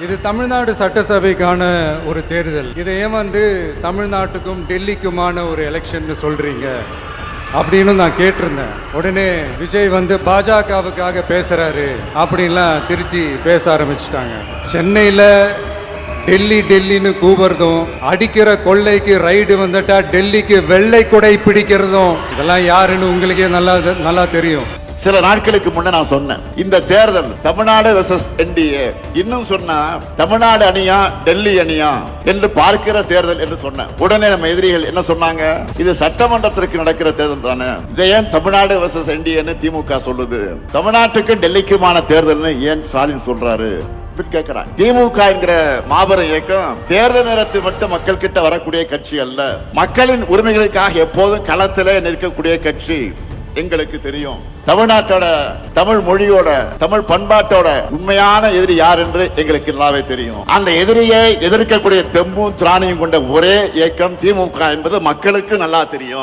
இது தமிழ்நாடு சட்டசபைக்கான ஒரு தேர்தல். இதை ஏன் தமிழ்நாட்டுக்கும் டெல்லிக்குமான ஒரு எலெக்ஷன் சொல்றீங்க அப்படின்னு நான் கேட்டிருந்தேன். உடனே விஜய் பாஜகவுக்காக பேசுறாரு அப்படின்லாம் திருச்சி பேச ஆரம்பிச்சிட்டாங்க. சென்னையில் டெல்லின்னு கூவுறதும், அடிக்கிற கொள்ளைக்கு ரைடு வந்துட்டா டெல்லிக்கு வெள்ளை கொடை பிடிக்கிறதும், இதெல்லாம் யாருன்னு உங்களுக்கே நல்லா தெரியும். சில நாட்களுக்கு முன்ன நான் சொன்னேன், இந்த தேர்தல் தமிழ்நாடு வெர்சஸ் என்டிஏ, இன்னும் சொன்னா தமிழ்நாடு அணியா டெல்லி அணியா என்று பார்க்கிற தேர்தல் என்று சொன்னேன். உடனே நம்ம எதிரிகள் என்ன சொன்னாங்க, இது சட்டமன்றத்திற்கு நடக்கிற தேர்தல் தானே, இதை ஏன் தமிழ்நாடு வெர்சஸ் என்டிஏன்னு திமுக சொல்லுது, தமிழ்நாட்டுக்கும் டெல்லிக்குமான தேர்தல்னு ஏன் ஸ்டாலின் சொல்றாரு கேட்கிறான். திமுக என்கிற மாபெரும் இயக்கம் தேர்தல் நேரத்தில் மட்டும் மக்கள் கிட்ட வரக்கூடிய கட்சி அல்ல, மக்களின் உரிமைகளுக்காக எப்போதும் களத்திலே நிற்கக்கூடிய கட்சி. எங்களுக்கு தெரியும் தமிழ்நாட்டோட, தமிழ் மொழியோட, தமிழ் பண்பாட்டோட உண்மையான எதிரி யார் என்று எங்களுக்கு நல்லாவே தெரியும். அந்த எதிரியை எதிர்க்கக்கூடிய தெம்பும் திராணியும் கொண்ட ஒரே இயக்கம் திமுக என்பது மக்களுக்கு நல்லா தெரியும்.